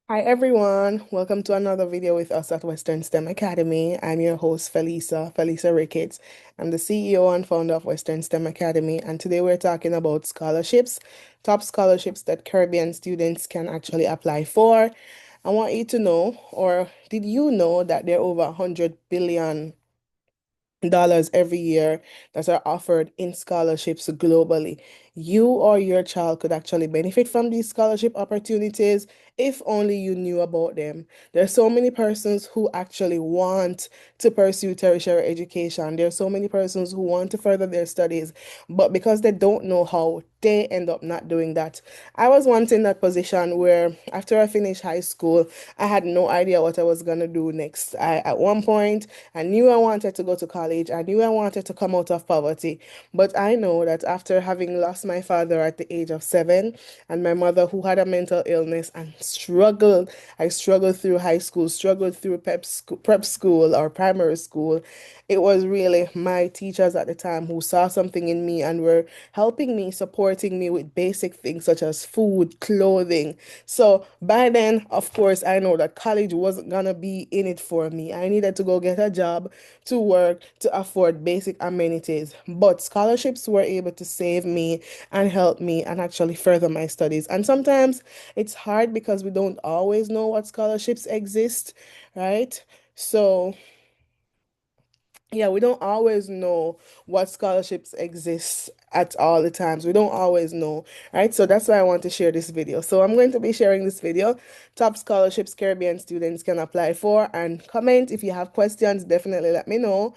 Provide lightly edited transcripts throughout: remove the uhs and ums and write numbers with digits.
Hi everyone, welcome to another video with us at Western STEM Academy. I'm your host Felisa Ricketts. I'm the CEO and founder of Western STEM Academy, and today we're talking about scholarships, top scholarships that Caribbean students can actually apply for. I want you to know, or did you know that there are over 100 billion dollars every year that are offered in scholarships globally? You or your child could actually benefit from these scholarship opportunities if only you knew about them. There are so many persons who actually want to pursue tertiary education. There are so many persons who want to further their studies, but because they don't know how, they end up not doing that. I was once in that position where after I finished high school, I had no idea what I was gonna do next. At one point, I knew I wanted to go to college. I knew I wanted to come out of poverty. But I know that after having lost my father at the age of 7 and my mother who had a mental illness and I struggled through high school, struggled through prep school or primary school. It was really my teachers at the time who saw something in me and were helping me, supporting me with basic things such as food, clothing. So by then, of course, I know that college wasn't gonna be in it for me. I needed to go get a job, to work, to afford basic amenities. But scholarships were able to save me and help me and actually further my studies. And sometimes it's hard because we don't always know what scholarships exist, right? So yeah, we don't always know what scholarships exist at all the times. We don't always know, right? So that's why I want to share this video. So I'm going to be sharing this video, top scholarships Caribbean students can apply for, and comment if you have questions, definitely let me know,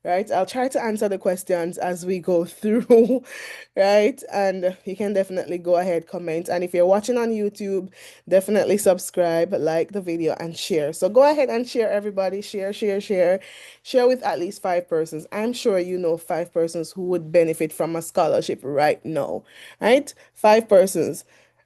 right? I'll try to answer the questions as we go through, right? And you can definitely go ahead, comment. And if you're watching on YouTube, definitely subscribe, like the video, and share. So go ahead and share, everybody. Share with at least 5 persons. I'm sure you know 5 persons who would benefit from a scholarship right now, right? 5 persons.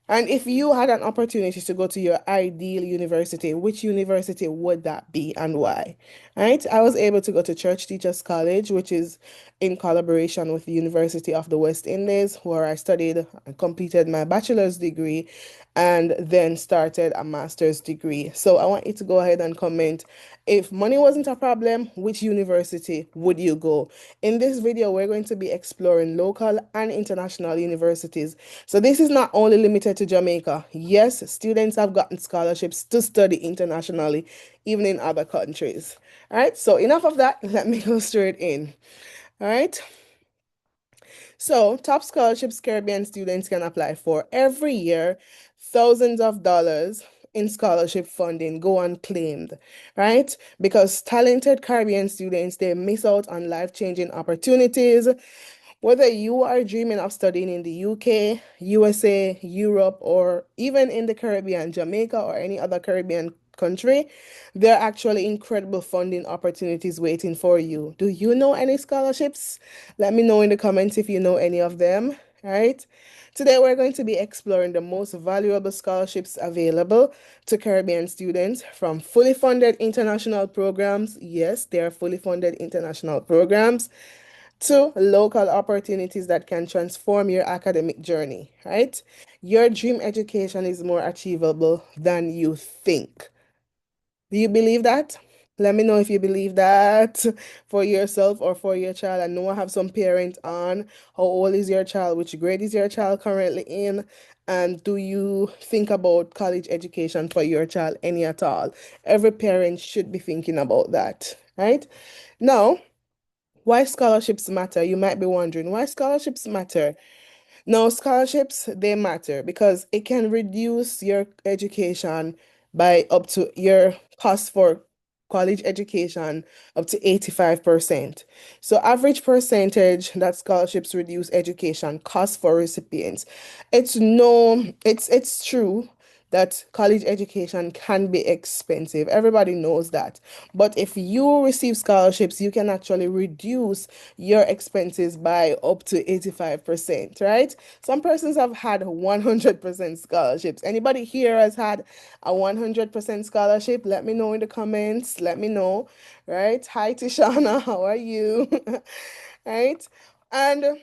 And if you had an opportunity to go to your ideal university, which university would that be and why? Right? I was able to go to Church Teachers College, which is in collaboration with the University of the West Indies, where I studied and completed my bachelor's degree and then started a master's degree. So I want you to go ahead and comment, if money wasn't a problem, which university would you go? In this video, we're going to be exploring local and international universities. So this is not only limited to Jamaica. Yes, students have gotten scholarships to study internationally, even in other countries. All right, so enough of that. Let me go straight in. All right. So, top scholarships Caribbean students can apply for every year, thousands of dollars in scholarship funding go unclaimed, right? Because talented Caribbean students, they miss out on life-changing opportunities. Whether you are dreaming of studying in the UK, USA, Europe, or even in the Caribbean, Jamaica, or any other Caribbean country, there are actually incredible funding opportunities waiting for you. Do you know any scholarships? Let me know in the comments if you know any of them, right? Today, we're going to be exploring the most valuable scholarships available to Caribbean students from fully funded international programs. Yes, they are fully funded international programs to local opportunities that can transform your academic journey, right? Your dream education is more achievable than you think. Do you believe that? Let me know if you believe that for yourself or for your child. I know I have some parents on. How old is your child? Which grade is your child currently in? And do you think about college education for your child any at all? Every parent should be thinking about that, right? Now, why scholarships matter? You might be wondering why scholarships matter. No, scholarships, they matter because it can reduce your education by up to your cost for college education up to 85%. So average percentage that scholarships reduce education costs for recipients. It's true that college education can be expensive. Everybody knows that. But if you receive scholarships, you can actually reduce your expenses by up to 85%, right? Some persons have had 100% scholarships. Anybody here has had a 100% scholarship? Let me know in the comments. Let me know, right? Hi, Tishana. How are you? Right? And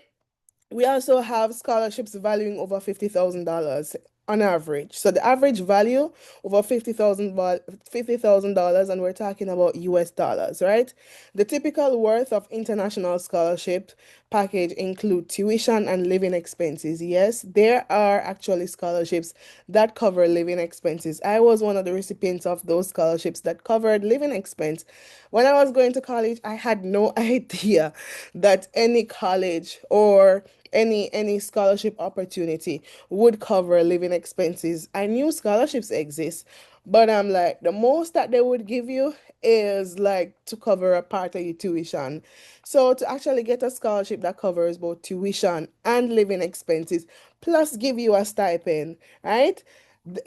we also have scholarships valuing over $50,000. on average. So the average value over $50,000, and we're talking about US dollars, right? The typical worth of international scholarship package include tuition and living expenses. Yes, there are actually scholarships that cover living expenses. I was one of the recipients of those scholarships that covered living expense. When I was going to college, I had no idea that any college or any scholarship opportunity would cover living expenses. I knew scholarships exist, but I'm like, the most that they would give you is like to cover a part of your tuition. So to actually get a scholarship that covers both tuition and living expenses, plus give you a stipend, right?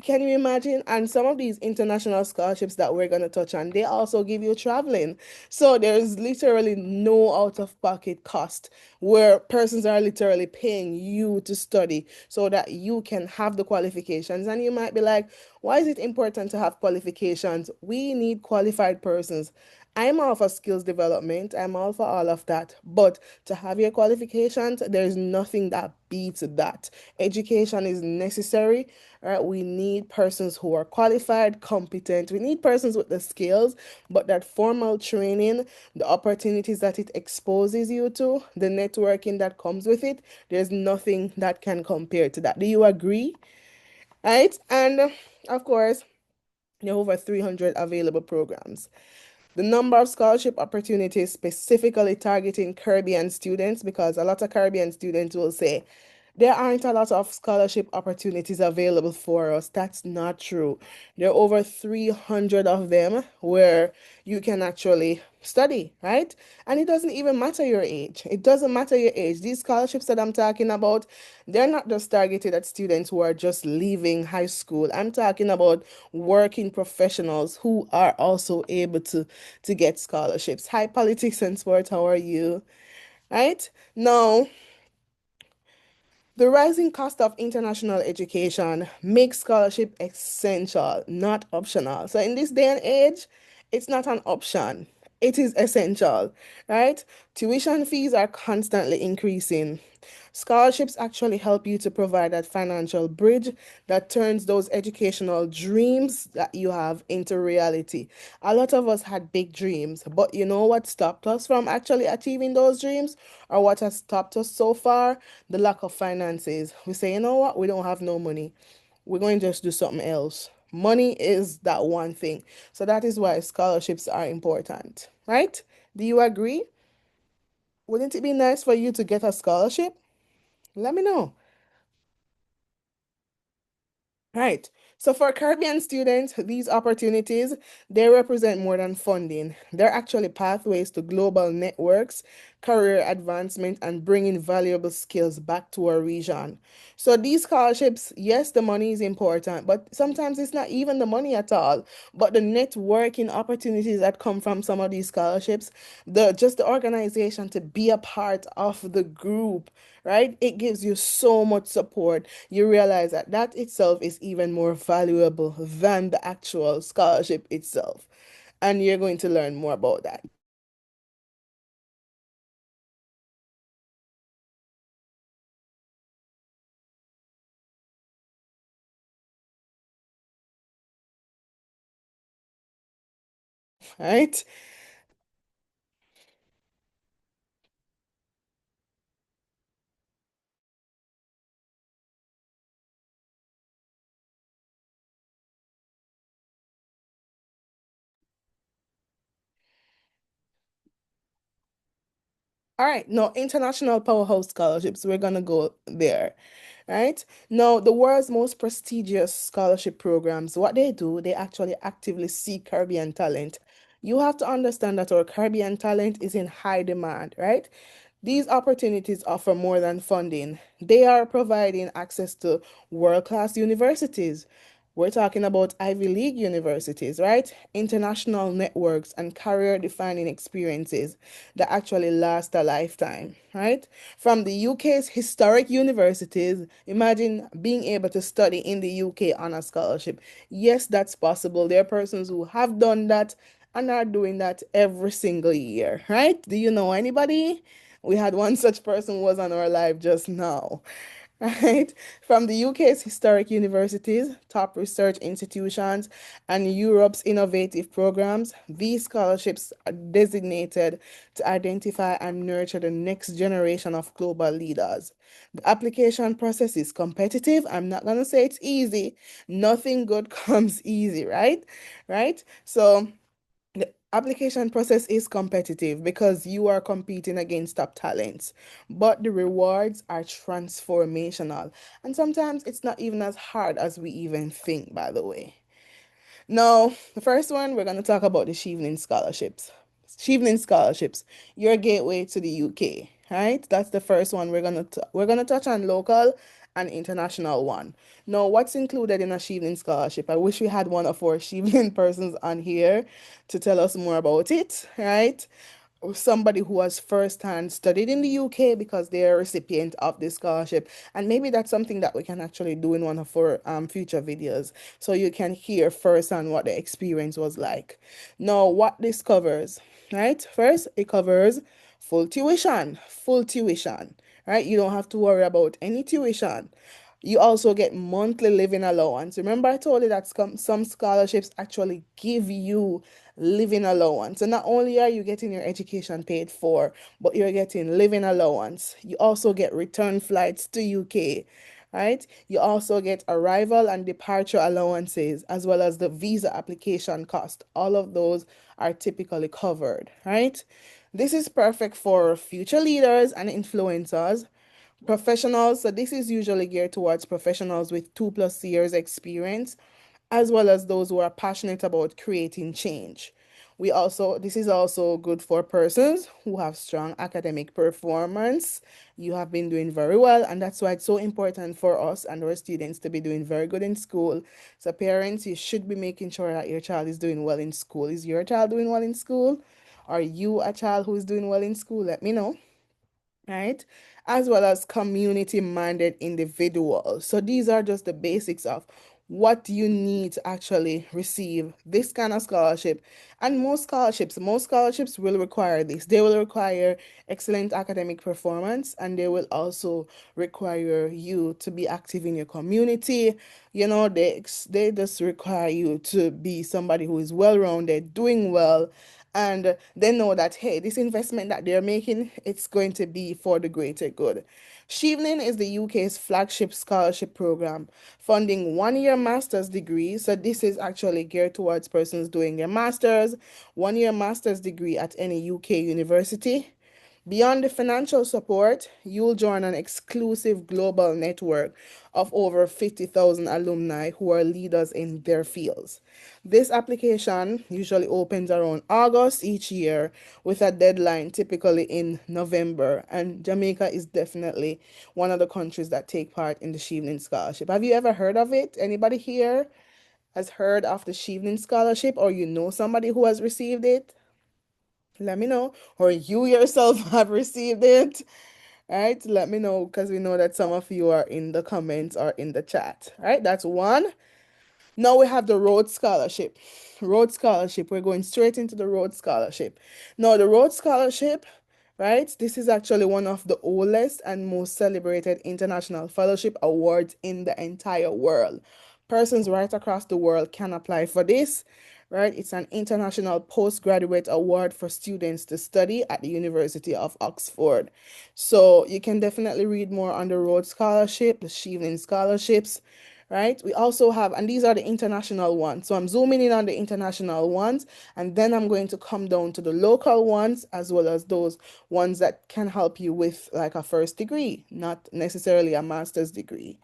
Can you imagine? And some of these international scholarships that we're going to touch on, they also give you traveling. So there's literally no out-of-pocket cost where persons are literally paying you to study so that you can have the qualifications. And you might be like, why is it important to have qualifications? We need qualified persons. I'm all for skills development. I'm all for all of that. But to have your qualifications, there's nothing that beats that. Education is necessary, right? We need persons who are qualified, competent. We need persons with the skills, but that formal training, the opportunities that it exposes you to, the networking that comes with it, there's nothing that can compare to that. Do you agree? Right? And of course, there are over 300 available programs. The number of scholarship opportunities specifically targeting Caribbean students, because a lot of Caribbean students will say, there aren't a lot of scholarship opportunities available for us. That's not true. There are over 300 of them where you can actually study, right? And it doesn't even matter your age. It doesn't matter your age. These scholarships that I'm talking about, they're not just targeted at students who are just leaving high school. I'm talking about working professionals who are also able to get scholarships. Hi, politics and sport. How are you? Right? Now, the rising cost of international education makes scholarship essential, not optional. So in this day and age, it's not an option. It is essential, right? Tuition fees are constantly increasing. Scholarships actually help you to provide that financial bridge that turns those educational dreams that you have into reality. A lot of us had big dreams, but you know what stopped us from actually achieving those dreams, or what has stopped us so far? The lack of finances. We say, you know what, we don't have no money. We're going to just do something else. Money is that one thing. So that is why scholarships are important, right? Do you agree? Wouldn't it be nice for you to get a scholarship? Let me know. Right. So for Caribbean students, these opportunities, they represent more than funding. They're actually pathways to global networks, career advancement, and bringing valuable skills back to our region. So these scholarships, yes, the money is important, but sometimes it's not even the money at all, but the networking opportunities that come from some of these scholarships, the organization to be a part of the group, right? It gives you so much support. You realize that that itself is even more valuable than the actual scholarship itself. And you're going to learn more about that. Right? All right, no, international powerhouse scholarships. We're gonna go there, right? Now, the world's most prestigious scholarship programs, what they do, they actually actively seek Caribbean talent. You have to understand that our Caribbean talent is in high demand, right? These opportunities offer more than funding. They are providing access to world-class universities. We're talking about Ivy League universities, right? International networks and career-defining experiences that actually last a lifetime, right? From the UK's historic universities, imagine being able to study in the UK on a scholarship. Yes, that's possible. There are persons who have done that and are doing that every single year, right? Do you know anybody? We had one such person was on our live just now, right? From the UK's historic universities, top research institutions, and Europe's innovative programs, these scholarships are designated to identify and nurture the next generation of global leaders. The application process is competitive. I'm not going to say it's easy. Nothing good comes easy, right? Right? So, the application process is competitive because you are competing against top talents, but the rewards are transformational. And sometimes it's not even as hard as we even think, by the way. Now, the first one, we're going to talk about the Chevening scholarships. Chevening scholarships, your gateway to the UK, right? That's the first one we're gonna touch on local and international one. Now, what's included in a Chevening scholarship? I wish we had one of our Chevening persons on here to tell us more about it, right? Or somebody who has firsthand studied in the UK because they are a recipient of this scholarship. And maybe that's something that we can actually do in one of our future videos so you can hear firsthand what the experience was like. Now, what this covers, right? First, it covers full tuition, right? You don't have to worry about any tuition. You also get monthly living allowance. Remember, I told you that some scholarships actually give you living allowance. So not only are you getting your education paid for, but you're getting living allowance. You also get return flights to UK, right? You also get arrival and departure allowances, as well as the visa application cost. All of those are typically covered, right? This is perfect for future leaders and influencers. Professionals, so this is usually geared towards professionals with 2+ years experience, as well as those who are passionate about creating change. This is also good for persons who have strong academic performance. You have been doing very well, and that's why it's so important for us and our students to be doing very good in school. So, parents, you should be making sure that your child is doing well in school. Is your child doing well in school? Are you a child who is doing well in school? Let me know, right? As well as community minded individuals. So these are just the basics of what you need to actually receive this kind of scholarship. And most scholarships will require this. They will require excellent academic performance, and they will also require you to be active in your community. They just require you to be somebody who is well-rounded, doing well, and they know that, hey, this investment that they're making, it's going to be for the greater good. Chevening is the UK's flagship scholarship program, funding 1 year master's degrees. So this is actually geared towards persons doing their master's, 1 year master's degree at any UK university. Beyond the financial support, you'll join an exclusive global network of over 50,000 alumni who are leaders in their fields. This application usually opens around August each year with a deadline typically in November. And Jamaica is definitely one of the countries that take part in the Chevening Scholarship. Have you ever heard of it? Anybody here has heard of the Chevening Scholarship, or you know somebody who has received it? Let me know. Or you yourself have received it. All right, let me know because we know that some of you are in the comments or in the chat. All right, that's one. Now we have the Rhodes Scholarship. Rhodes Scholarship. We're going straight into the Rhodes Scholarship. Now, the Rhodes Scholarship, right? This is actually one of the oldest and most celebrated international fellowship awards in the entire world. Persons right across the world can apply for this, right? It's an international postgraduate award for students to study at the University of Oxford. So you can definitely read more on the Rhodes Scholarship, the Chevening Scholarships, right? We also have, and these are the international ones. So I'm zooming in on the international ones, and then I'm going to come down to the local ones as well as those ones that can help you with like a first degree, not necessarily a master's degree.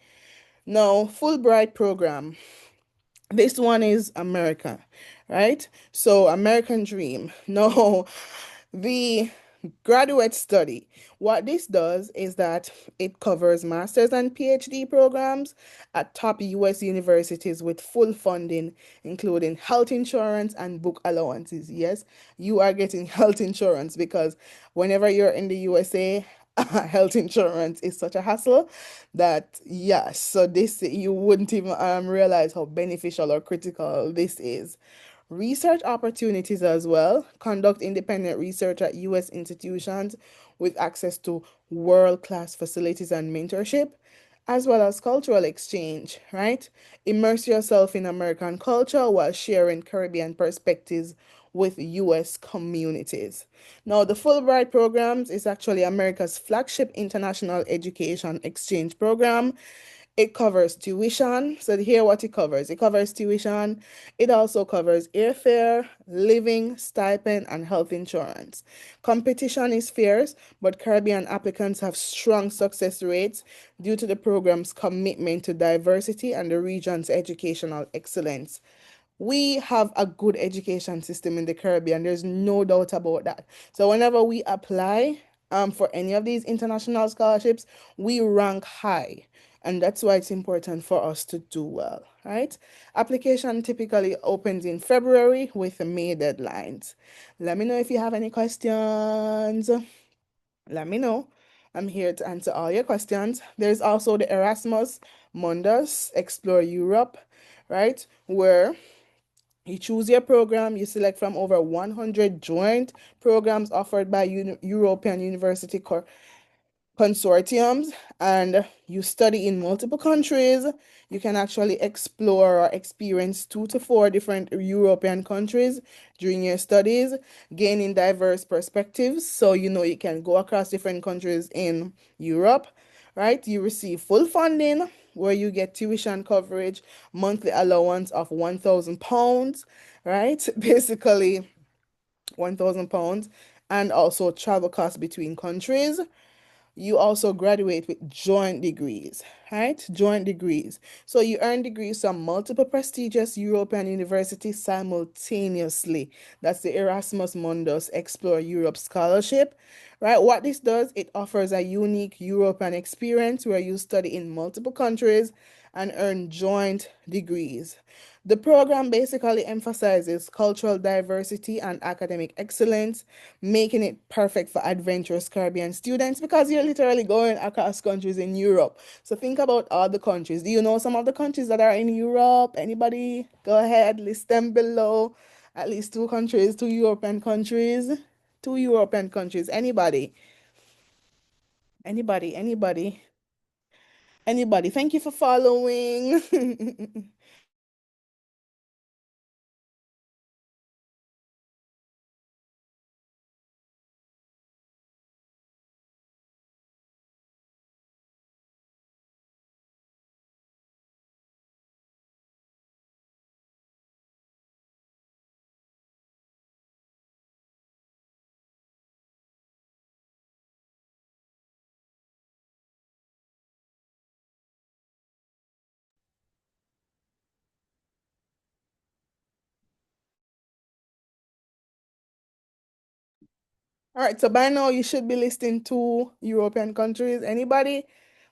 Now, Fulbright program. This one is America, right? So, American Dream. No, the graduate study. What this does is that it covers master's and PhD programs at top US universities with full funding, including health insurance and book allowances. Yes, you are getting health insurance because whenever you're in the USA, health insurance is such a hassle that, yes, so this you wouldn't even realize how beneficial or critical this is. Research opportunities as well. Conduct independent research at US institutions with access to world-class facilities and mentorship. as well as cultural exchange, right? Immerse yourself in American culture while sharing Caribbean perspectives with US communities. Now, the Fulbright programs is actually America's flagship international education exchange program. It covers tuition. So here what it covers. It covers tuition. It also covers airfare, living, stipend, and health insurance. Competition is fierce, but Caribbean applicants have strong success rates due to the program's commitment to diversity and the region's educational excellence. We have a good education system in the Caribbean. There's no doubt about that. So whenever we apply for any of these international scholarships, we rank high. And that's why it's important for us to do well, right? Application typically opens in February with the May deadlines. Let me know if you have any questions. Let me know. I'm here to answer all your questions. There's also the Erasmus Mundus Explore Europe, right? Where you choose your program, you select from over 100 joint programs offered by European university consortiums, and you study in multiple countries. You can actually explore or experience 2 to 4 different European countries during your studies, gaining diverse perspectives. So, you can go across different countries in Europe, right? You receive full funding where you get tuition coverage, monthly allowance of £1,000, right? Basically, £1,000, and also travel costs between countries. You also graduate with joint degrees, right? Joint degrees. So you earn degrees from multiple prestigious European universities simultaneously. That's the Erasmus Mundus Explore Europe Scholarship, right? What this does, it offers a unique European experience where you study in multiple countries and earn joint degrees. The program basically emphasizes cultural diversity and academic excellence, making it perfect for adventurous Caribbean students because you're literally going across countries in Europe. So think about all the countries. Do you know some of the countries that are in Europe? Anybody? Go ahead, list them below. At least 2 countries, 2 European countries, 2 European countries. Anybody? Anybody? Anybody? Anybody? Thank you for following. All right, so by now you should be listing 2 European countries. Anybody?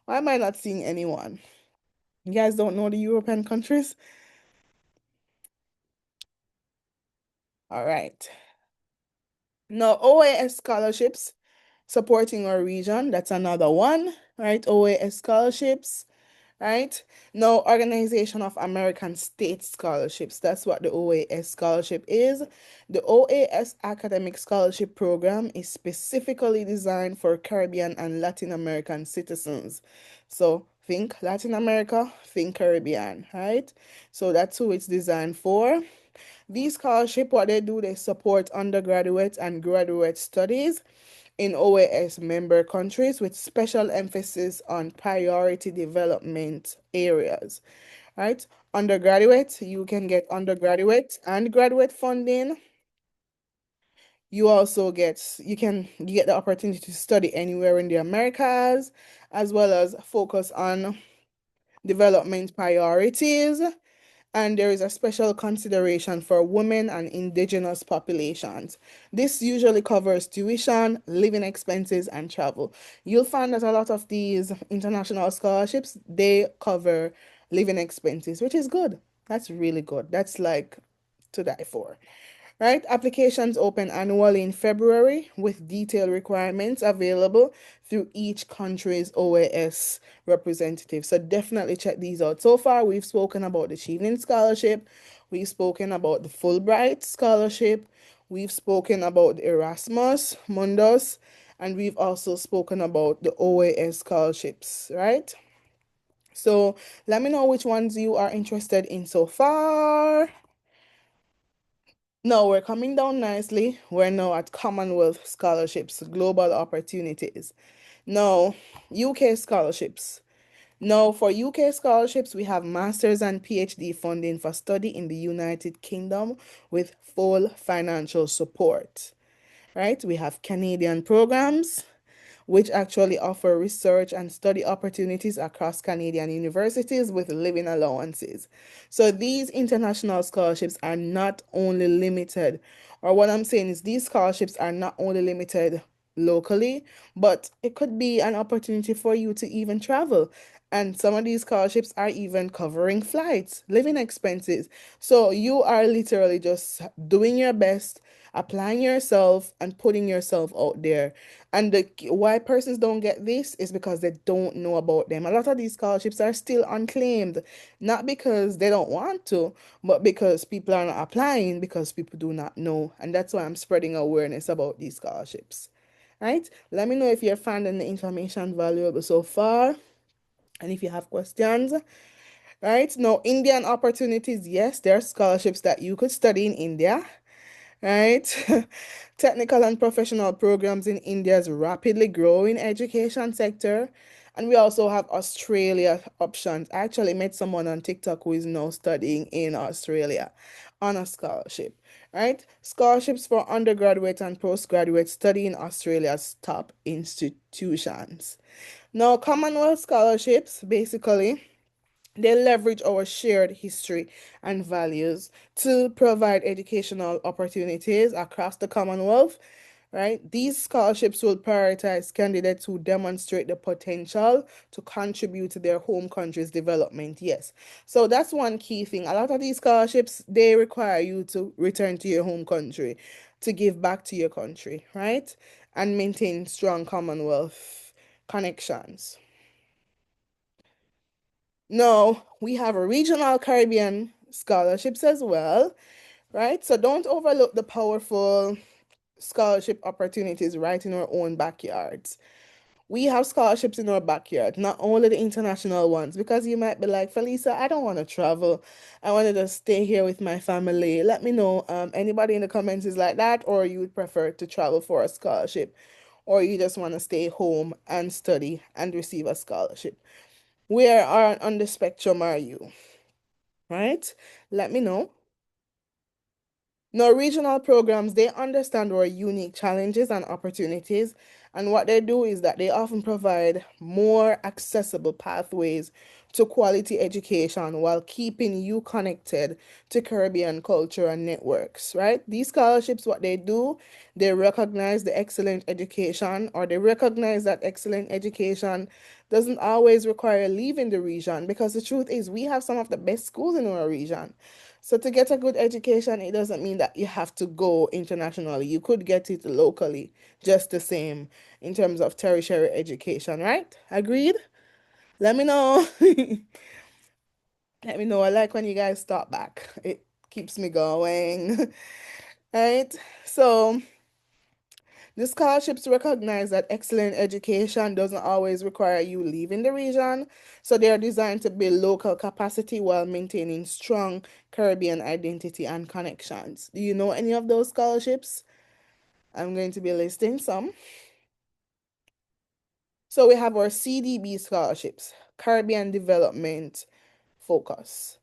Why am I not seeing anyone? You guys don't know the European countries? All right. Now, OAS scholarships supporting our region. That's another one, right? OAS scholarships, right? Now, Organization of American States Scholarships. That's what the OAS scholarship is. The OAS Academic Scholarship Program is specifically designed for Caribbean and Latin American citizens. So think Latin America, think Caribbean, right? So that's who it's designed for. These scholarships, what they do, they support undergraduate and graduate studies in OAS member countries with special emphasis on priority development areas, right? Undergraduate, you can get undergraduate and graduate funding. You get the opportunity to study anywhere in the Americas, as well as focus on development priorities, and there is a special consideration for women and indigenous populations. This usually covers tuition, living expenses, and travel. You'll find that a lot of these international scholarships, they cover living expenses, which is good. That's really good. That's like to die for. Right? Applications open annually in February with detailed requirements available through each country's OAS representative. So definitely check these out. So far, we've spoken about the Chevening Scholarship, we've spoken about the Fulbright Scholarship, we've spoken about the Erasmus Mundus, and we've also spoken about the OAS scholarships, right? So let me know which ones you are interested in so far. No, we're coming down nicely. We're now at Commonwealth scholarships, global opportunities. No, UK scholarships. No, for UK scholarships, we have master's and PhD funding for study in the United Kingdom with full financial support. Right? We have Canadian programs, which actually offer research and study opportunities across Canadian universities with living allowances. So these international scholarships are not only limited, or what I'm saying is these scholarships are not only limited locally, but it could be an opportunity for you to even travel. And some of these scholarships are even covering flights, living expenses. So you are literally just doing your best, applying yourself, and putting yourself out there. And why persons don't get this is because they don't know about them. A lot of these scholarships are still unclaimed, not because they don't want to, but because people are not applying because people do not know. And that's why I'm spreading awareness about these scholarships. Right? Let me know if you're finding the information valuable so far and if you have questions. Right? Now, Indian opportunities, yes, there are scholarships that you could study in India, right? Technical and professional programs in India's rapidly growing education sector. And we also have Australia options. I actually met someone on TikTok who is now studying in Australia on a scholarship, right? Scholarships for undergraduate and postgraduate study in Australia's top institutions. Now, Commonwealth scholarships basically they leverage our shared history and values to provide educational opportunities across the Commonwealth, right? These scholarships will prioritize candidates who demonstrate the potential to contribute to their home country's development. Yes. So that's one key thing. A lot of these scholarships, they require you to return to your home country, to give back to your country, right? And maintain strong Commonwealth connections. No, we have a regional Caribbean scholarships as well, right? So don't overlook the powerful scholarship opportunities right in our own backyards. We have scholarships in our backyard, not only the international ones, because you might be like, Felisa, I don't want to travel. I want to just stay here with my family. Let me know. Anybody in the comments is like that, or you would prefer to travel for a scholarship, or you just want to stay home and study and receive a scholarship. Where are on the spectrum are you? Right? Let me know. Now, regional programs, they understand our unique challenges and opportunities. And what they do is that they often provide more accessible pathways to quality education while keeping you connected to Caribbean culture and networks, right? These scholarships, what they do, they recognize the excellent education, or they recognize that excellent education doesn't always require leaving the region, because the truth is we have some of the best schools in our region. So to get a good education, it doesn't mean that you have to go internationally. You could get it locally, just the same in terms of tertiary education, right? Agreed? Let me know. Let me know. I like when you guys stop back. It keeps me going. Right? So the scholarships recognize that excellent education doesn't always require you leaving the region, so they are designed to build local capacity while maintaining strong Caribbean identity and connections. Do you know any of those scholarships? I'm going to be listing some. So we have our CDB scholarships, Caribbean Development Focus.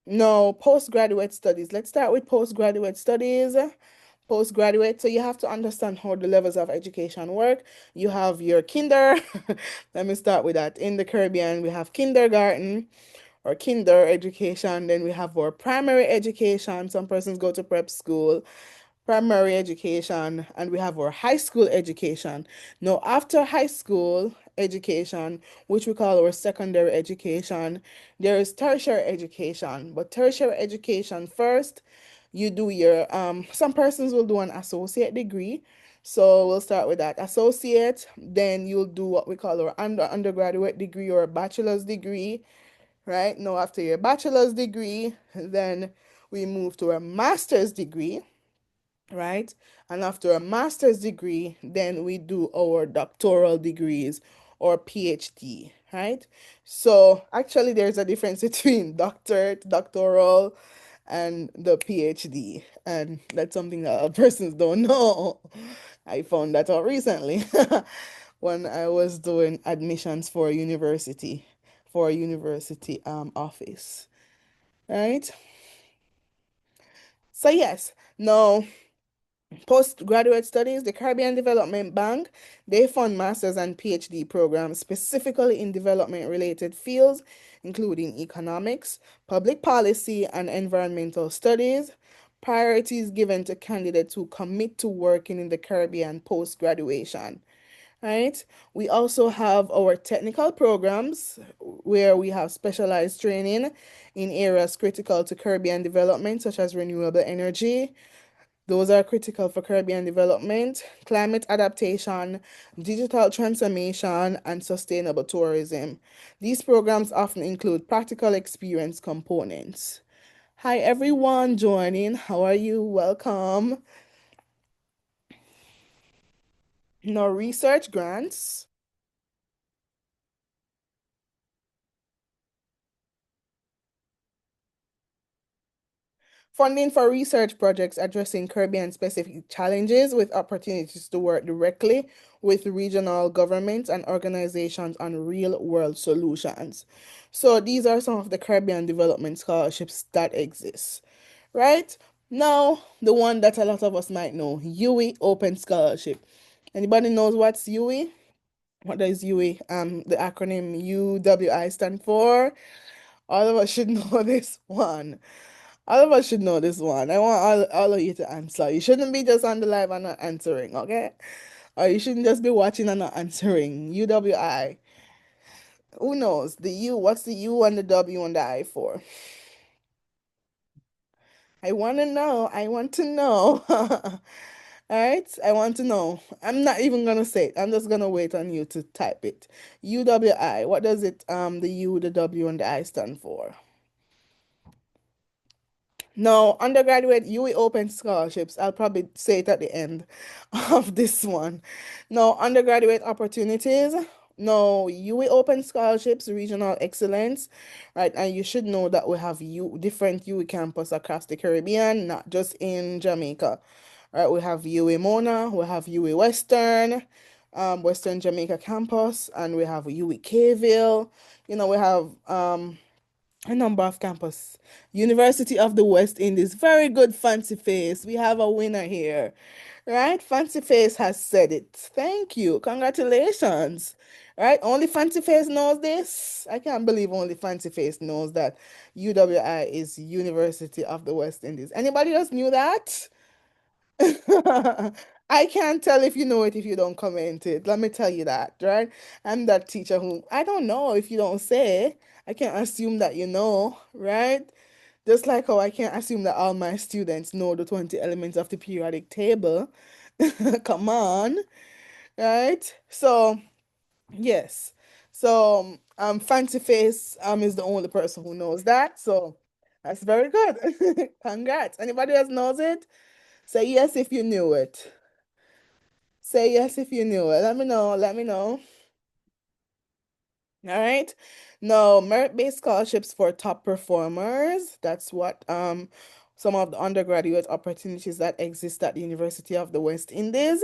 No, postgraduate studies. Let's start with postgraduate studies. Postgraduate, so you have to understand how the levels of education work. You have your kinder. Let me start with that. In the Caribbean, we have kindergarten or kinder education. Then we have our primary education. Some persons go to prep school, primary education, and we have our high school education. Now, after high school education, which we call our secondary education, there is tertiary education. But tertiary education first, you do your some persons will do an associate degree. So we'll start with that associate, then you'll do what we call our undergraduate degree or a bachelor's degree, right? Now, after your bachelor's degree, then we move to a master's degree, right? And after a master's degree, then we do our doctoral degrees or PhD, right? So actually, there's a difference between doctorate, doctoral, and the PhD, and that's something that a persons don't know. I found that out recently when I was doing admissions for a university office, right? So yes, now postgraduate studies, the Caribbean Development Bank, they fund master's and PhD programs specifically in development related fields, including economics, public policy, and environmental studies. Priorities given to candidates who commit to working in the Caribbean post graduation. Right? We also have our technical programs where we have specialized training in areas critical to Caribbean development, such as renewable energy, those are critical for Caribbean development, climate adaptation, digital transformation, and sustainable tourism. These programs often include practical experience components. Hi, everyone joining. How are you? Welcome. Now, research grants. Funding for research projects addressing Caribbean specific challenges with opportunities to work directly with regional governments and organizations on real world solutions. So, these are some of the Caribbean development scholarships that exist, right? Now, the one that a lot of us might know, UE Open Scholarship. Anybody knows what's UE? What does UE, the acronym UWI stand for? All of us should know this one. All of us should know this one. I want all of you to answer. You shouldn't be just on the live and not answering, okay? Or you shouldn't just be watching and not answering. UWI. Who knows? The U, what's the U and the W and the I for? I want to know. I want to know. All right? I want to know. I'm not even gonna say it. I'm just gonna wait on you to type it. UWI. What does it the U, the W, and the I stand for? No, undergraduate UE open scholarships. I'll probably say it at the end of this one. No, undergraduate opportunities. No, UE open scholarships, regional excellence, right? And you should know that we have different UE campus across the Caribbean, not just in Jamaica. Right? We have UE Mona, we have UE Western, Western Jamaica campus, and we have UE Kville. We have a number of campus. University of the West Indies. Very good, Fancy Face. We have a winner here. Right? Fancy Face has said it. Thank you. Congratulations. Right? Only Fancy Face knows this. I can't believe only Fancy Face knows that UWI is University of the West Indies. Anybody else knew that? I can't tell if you know it if you don't comment it. Let me tell you that, right? I'm that teacher who I don't know if you don't say. I can't assume that you know, right? Just like how I can't assume that all my students know the 20 elements of the periodic table. Come on, right? So, yes. So, Fancy Face is the only person who knows that. So, that's very good. Congrats. Anybody else knows it? Say yes if you knew it. Say yes if you knew it. Let me know. Let me know. All right. No, merit-based scholarships for top performers. That's what some of the undergraduate opportunities that exist at the University of the West Indies.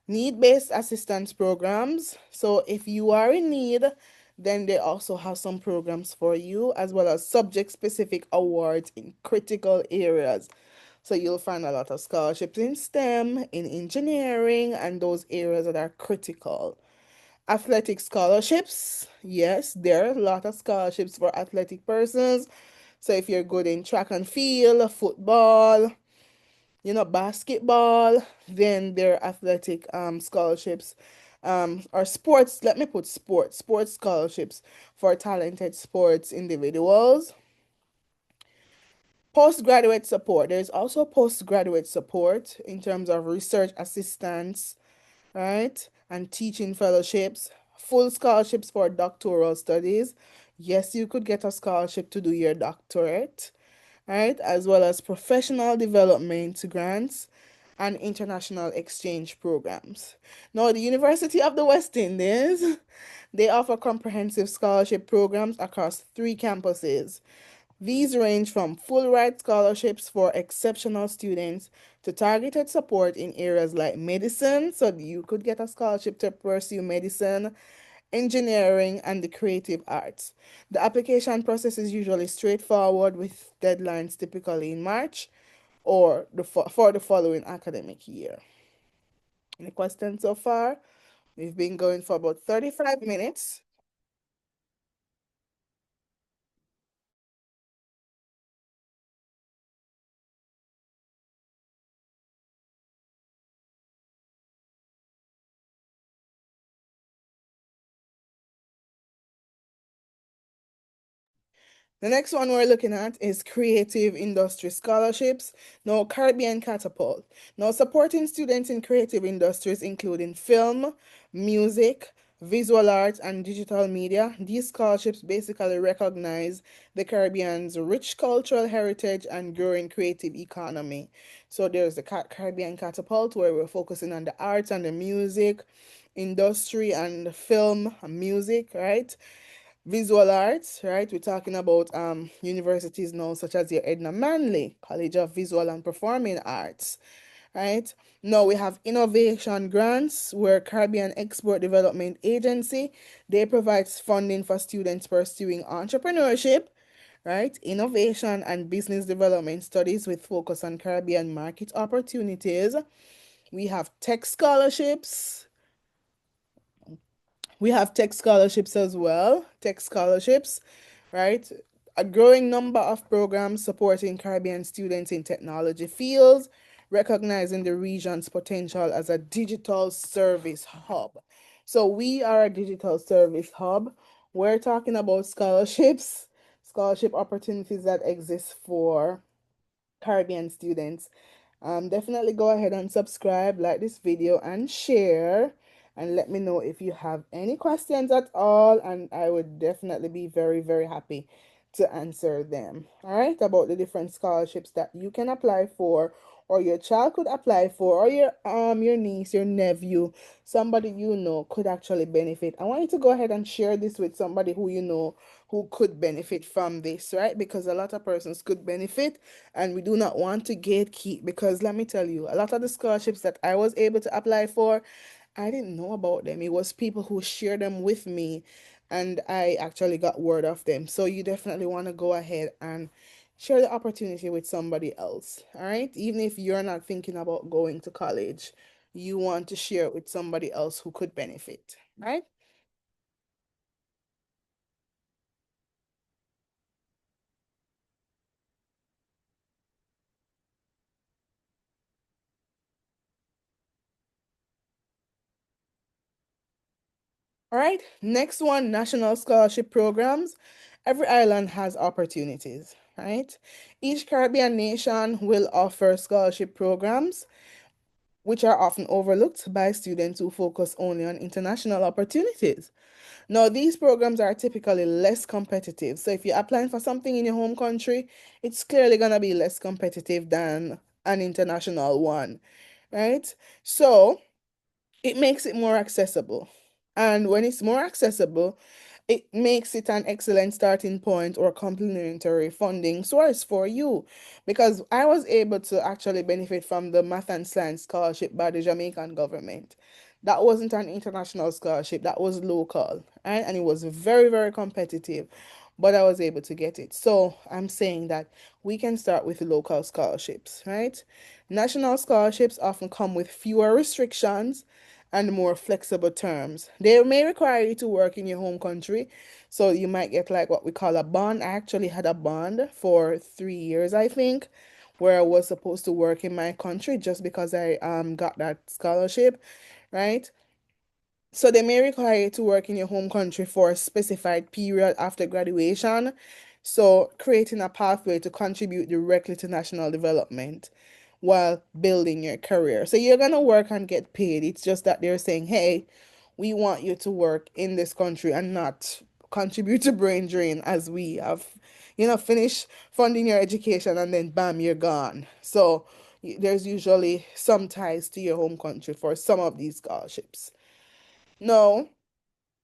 Need-based assistance programs. So if you are in need, then they also have some programs for you, as well as subject-specific awards in critical areas. So you'll find a lot of scholarships in STEM, in engineering, and those areas that are critical. Athletic scholarships. Yes, there are a lot of scholarships for athletic persons. So if you're good in track and field, football, basketball, then there are athletic scholarships. Or sports, let me put sports scholarships for talented sports individuals. Postgraduate support. There's also postgraduate support in terms of research assistance, right? And teaching fellowships, full scholarships for doctoral studies. Yes, you could get a scholarship to do your doctorate, right? As well as professional development grants. and international exchange programs. Now, the University of the West Indies, they offer comprehensive scholarship programs across three campuses. These range from full ride scholarships for exceptional students to targeted support in areas like medicine, so you could get a scholarship to pursue medicine, engineering, and the creative arts. The application process is usually straightforward with deadlines typically in March or for the following academic year. Any questions so far? We've been going for about 35 minutes. The next one we're looking at is creative industry scholarships. Now, Caribbean Catapult. Now, supporting students in creative industries, including film, music, visual arts, and digital media. These scholarships basically recognize the Caribbean's rich cultural heritage and growing creative economy. So, there's the Caribbean Catapult, where we're focusing on the arts and the music industry and film and music, right? Visual arts, right? We're talking about universities now, such as your Edna Manley College of Visual and Performing Arts, right? Now we have innovation grants, where Caribbean Export Development Agency, they provides funding for students pursuing entrepreneurship, right? Innovation and business development studies with focus on Caribbean market opportunities. We have tech scholarships, we have tech scholarships as well, tech scholarships, right? A growing number of programs supporting Caribbean students in technology fields, recognizing the region's potential as a digital service hub. So, we are a digital service hub. We're talking about scholarships, scholarship opportunities that exist for Caribbean students. Definitely go ahead and subscribe, like this video, and share. And let me know if you have any questions at all. And I would definitely be very, very happy to answer them. All right, about the different scholarships that you can apply for, or your child could apply for, or your niece, your nephew, somebody you know could actually benefit. I want you to go ahead and share this with somebody who you know who could benefit from this, right? Because a lot of persons could benefit, and we do not want to gatekeep. Because let me tell you, a lot of the scholarships that I was able to apply for, I didn't know about them. It was people who shared them with me, and I actually got word of them. So you definitely want to go ahead and share the opportunity with somebody else. All right, even if you're not thinking about going to college, you want to share it with somebody else who could benefit, right? All right, next one, national scholarship programs. Every island has opportunities, right? Each Caribbean nation will offer scholarship programs, which are often overlooked by students who focus only on international opportunities. Now, these programs are typically less competitive. So, if you're applying for something in your home country, it's clearly going to be less competitive than an international one, right? So, it makes it more accessible. And when it's more accessible, it makes it an excellent starting point or complementary funding source for you. Because I was able to actually benefit from the Math and Science Scholarship by the Jamaican government. That wasn't an international scholarship, that was local, right? And it was very, very competitive, but I was able to get it. So I'm saying that we can start with local scholarships, right? National scholarships often come with fewer restrictions and more flexible terms. They may require you to work in your home country, so you might get like what we call a bond. I actually had a bond for 3 years, I think, where I was supposed to work in my country just because I got that scholarship, right? So they may require you to work in your home country for a specified period after graduation. So creating a pathway to contribute directly to national development while building your career. So you're gonna work and get paid. It's just that they're saying, hey, we want you to work in this country and not contribute to brain drain as we have, finished funding your education and then bam, you're gone. So there's usually some ties to your home country for some of these scholarships. No,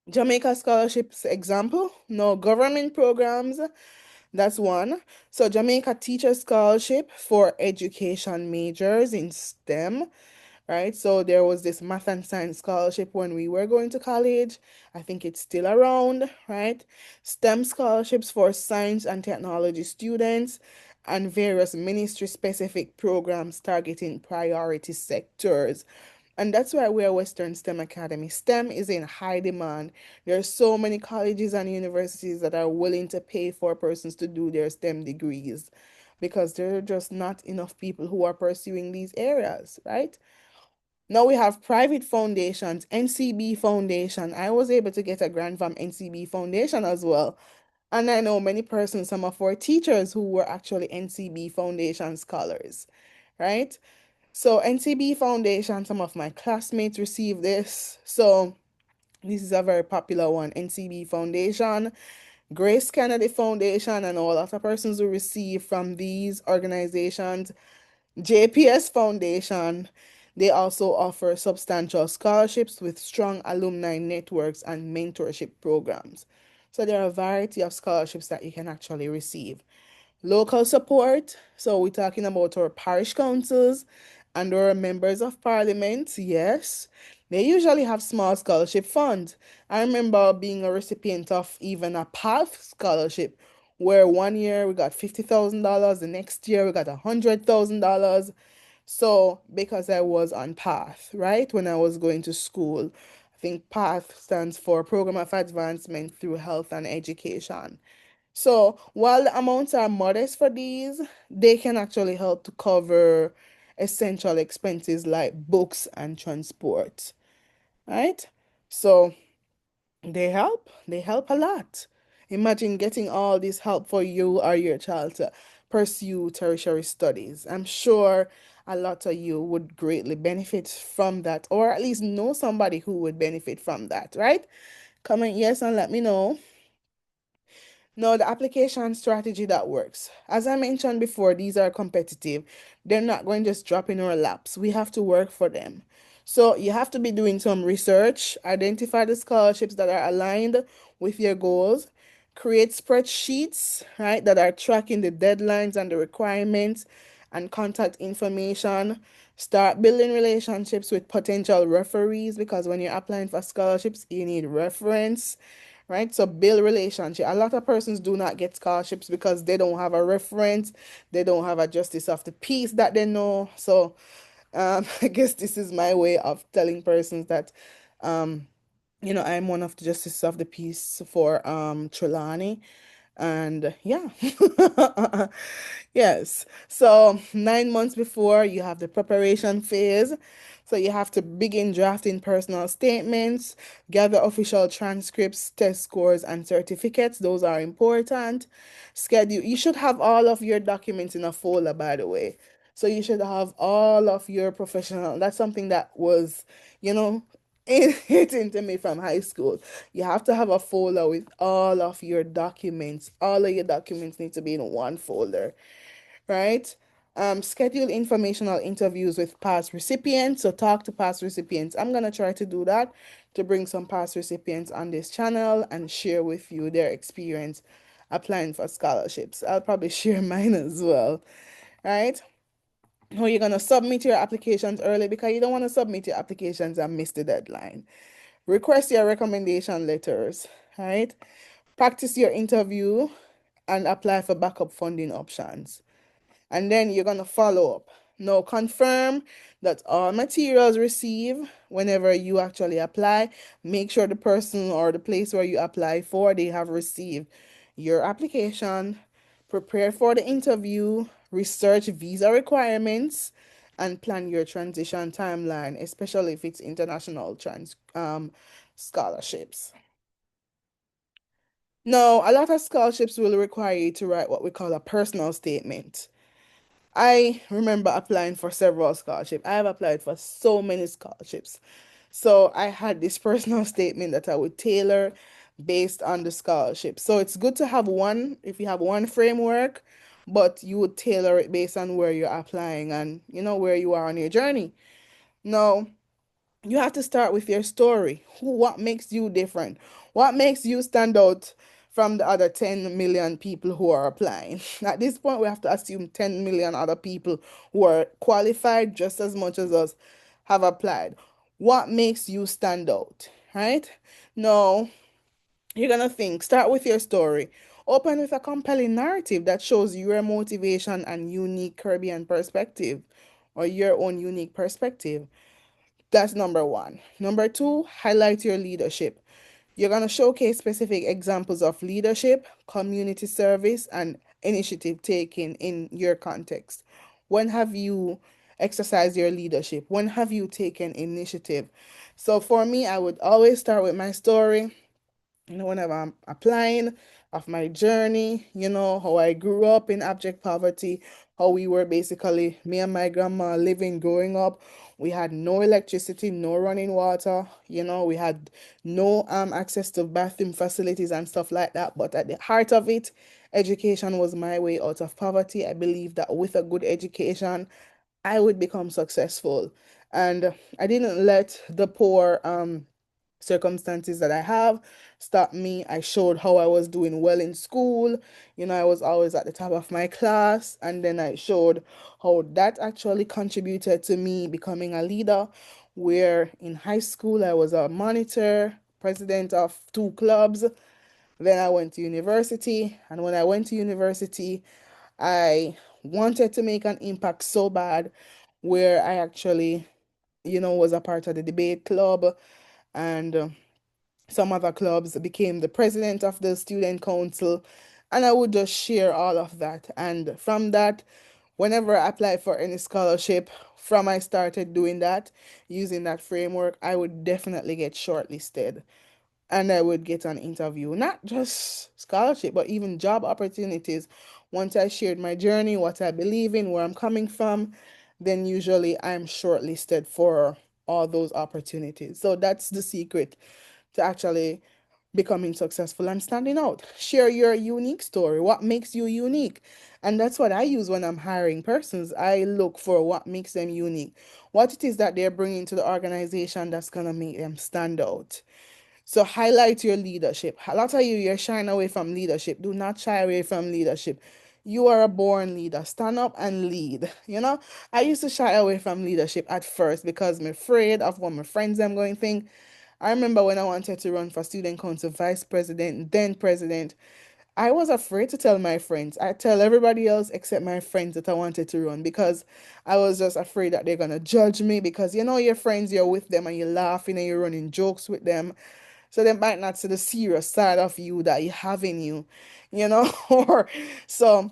Jamaica scholarships example, no government programs, that's one. So Jamaica Teacher Scholarship for education majors in STEM, right? So there was this math and science scholarship when we were going to college. I think it's still around, right? STEM scholarships for science and technology students and various ministry specific programs targeting priority sectors. And that's why we're Western STEM Academy. STEM is in high demand. There are so many colleges and universities that are willing to pay for persons to do their STEM degrees because there are just not enough people who are pursuing these areas, right? Now we have private foundations, NCB Foundation. I was able to get a grant from NCB Foundation as well. And I know many persons, some of our teachers who were actually NCB Foundation scholars, right? So NCB Foundation, some of my classmates received this. So this is a very popular one, NCB Foundation, Grace Kennedy Foundation, and all other persons who receive from these organizations. JPS Foundation, they also offer substantial scholarships with strong alumni networks and mentorship programs. So there are a variety of scholarships that you can actually receive. Local support. So we're talking about our parish councils and our members of parliament. Yes, they usually have small scholarship funds. I remember being a recipient of even a PATH scholarship where one year we got $50,000, the next year we got $100,000. So because I was on PATH, right, when I was going to school, I think PATH stands for Program of Advancement through Health and Education. So while the amounts are modest for these, they can actually help to cover essential expenses like books and transport, right? So they help a lot. Imagine getting all this help for you or your child to pursue tertiary studies. I'm sure a lot of you would greatly benefit from that, or at least know somebody who would benefit from that, right? Comment yes and let me know. No, the application strategy that works. As I mentioned before, these are competitive. They're not going to just drop in our laps. We have to work for them. So you have to be doing some research, identify the scholarships that are aligned with your goals, create spreadsheets, right, that are tracking the deadlines and the requirements and contact information. Start building relationships with potential referees because when you're applying for scholarships, you need reference, right? So build relationship. A lot of persons do not get scholarships because they don't have a reference, they don't have a justice of the peace that they know. So I guess this is my way of telling persons that I'm one of the justices of the peace for Trelawney. And yeah, yes. So 9 months before, you have the preparation phase. So you have to begin drafting personal statements, gather official transcripts, test scores, and certificates. Those are important. Schedule. You should have all of your documents in a folder, by the way. So you should have all of your professional. That's something that was, you know, it's into me from high school. You have to have a folder with all of your documents. All of your documents need to be in one folder, right? Schedule informational interviews with past recipients. So talk to past recipients. I'm gonna try to do that to bring some past recipients on this channel and share with you their experience applying for scholarships. I'll probably share mine as well, right? Or you're gonna submit your applications early because you don't want to submit your applications and miss the deadline. Request your recommendation letters, right? Practice your interview and apply for backup funding options. And then you're going to follow up. Now, confirm that all materials received whenever you actually apply. Make sure the person or the place where you apply for, they have received your application. Prepare for the interview. Research visa requirements and plan your transition timeline, especially if it's international scholarships. Now, a lot of scholarships will require you to write what we call a personal statement. I remember applying for several scholarships. I have applied for so many scholarships. So I had this personal statement that I would tailor based on the scholarship. So it's good to have one, if you have one framework, but you would tailor it based on where you're applying and where you are on your journey. Now, you have to start with your story. What makes you different? What makes you stand out from the other 10 million people who are applying? At this point, we have to assume 10 million other people who are qualified just as much as us have applied. What makes you stand out, right? Now, you're gonna start with your story. Open with a compelling narrative that shows your motivation and unique Caribbean perspective or your own unique perspective. That's number one. Number two, highlight your leadership. You're going to showcase specific examples of leadership, community service, and initiative taken in your context. When have you exercised your leadership? When have you taken initiative? So for me, I would always start with my story, whenever I'm applying, of my journey, how I grew up in abject poverty, how we were basically, me and my grandma living growing up. We had no electricity, no running water, we had no access to bathroom facilities and stuff like that. But at the heart of it, education was my way out of poverty. I believe that with a good education, I would become successful. And I didn't let the poor circumstances that I have stopped me. I showed how I was doing well in school. I was always at the top of my class. And then I showed how that actually contributed to me becoming a leader. Where in high school, I was a monitor, president of two clubs. Then I went to university. And when I went to university, I wanted to make an impact so bad where I actually, was a part of the debate club and some other clubs, became the president of the student council, and I would just share all of that. And from that, whenever I applied for any scholarship, from I started doing that, using that framework, I would definitely get shortlisted and I would get an interview. Not just scholarship, but even job opportunities. Once I shared my journey, what I believe in, where I'm coming from, then usually I'm shortlisted for all those opportunities. So that's the secret to actually becoming successful and standing out. Share your unique story. What makes you unique? And that's what I use when I'm hiring persons. I look for what makes them unique, what it is that they're bringing to the organization that's going to make them stand out. So highlight your leadership. A lot of you're shying away from leadership. Do not shy away from leadership. You are a born leader. Stand up and lead. I used to shy away from leadership at first because I'm afraid of what my friends I'm going to think. I remember when I wanted to run for student council vice president, then president, I was afraid to tell my friends. I tell everybody else except my friends that I wanted to run because I was just afraid that they're gonna judge me because your friends, you're with them and you're laughing and you're running jokes with them. So they might not see the serious side of you that you have in you, or so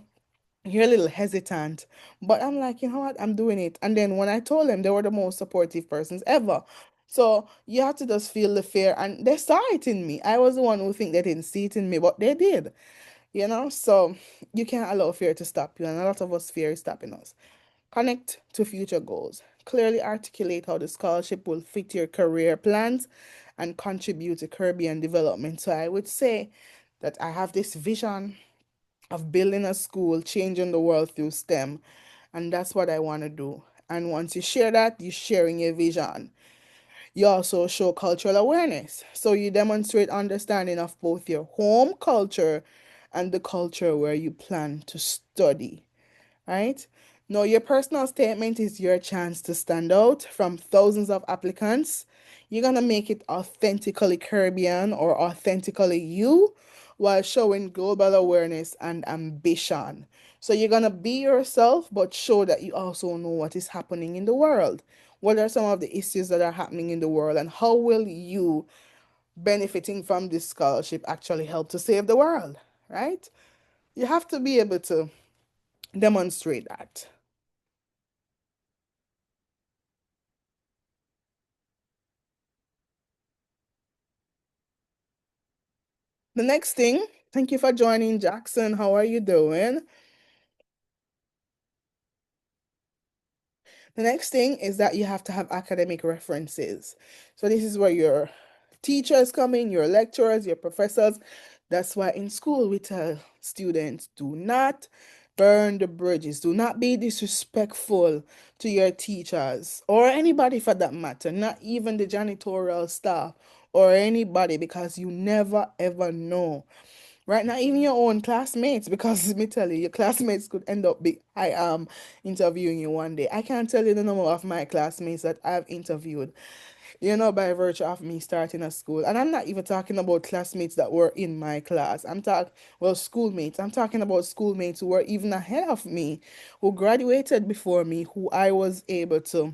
you're a little hesitant. But I'm like, you know what? I'm doing it. And then when I told them, they were the most supportive persons ever. So you have to just feel the fear. And they saw it in me. I was the one who think they didn't see it in me, but they did, So you can't allow fear to stop you. And a lot of us, fear is stopping us. Connect to future goals. Clearly articulate how the scholarship will fit your career plans and contribute to Caribbean development. So I would say that I have this vision of building a school, changing the world through STEM. And that's what I want to do. And once you share that, you're sharing your vision. You also show cultural awareness. So you demonstrate understanding of both your home culture and the culture where you plan to study, right? Now, your personal statement is your chance to stand out from thousands of applicants. You're going to make it authentically Caribbean or authentically you while showing global awareness and ambition. So, you're going to be yourself, but show that you also know what is happening in the world. What are some of the issues that are happening in the world, and how will you, benefiting from this scholarship, actually help to save the world, right? You have to be able to demonstrate that. The next thing, thank you for joining, Jackson. How are you doing? The next thing is that you have to have academic references. So this is where your teachers come in, your lecturers, your professors. That's why in school we tell students do not burn the bridges. Do not be disrespectful to your teachers or anybody for that matter, not even the janitorial staff or anybody, because you never ever know. Right now, even your own classmates, because let me tell you, your classmates could end up be I am interviewing you one day. I can't tell you the number of my classmates that I've interviewed, by virtue of me starting a school. And I'm not even talking about classmates that were in my class. Schoolmates. I'm talking about schoolmates who were even ahead of me, who graduated before me, who I was able to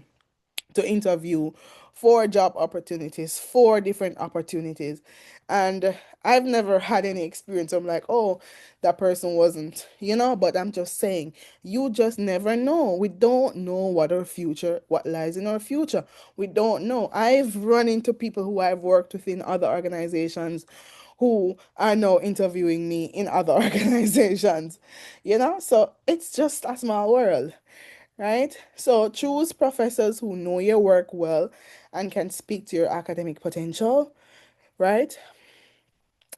interview for job opportunities, for different opportunities. And I've never had any experience. I'm like, oh, that person wasn't, but I'm just saying, you just never know. We don't know what lies in our future. We don't know. I've run into people who I've worked with in other organizations who are now interviewing me in other organizations, So it's just a small world, right? So choose professors who know your work well and can speak to your academic potential, right?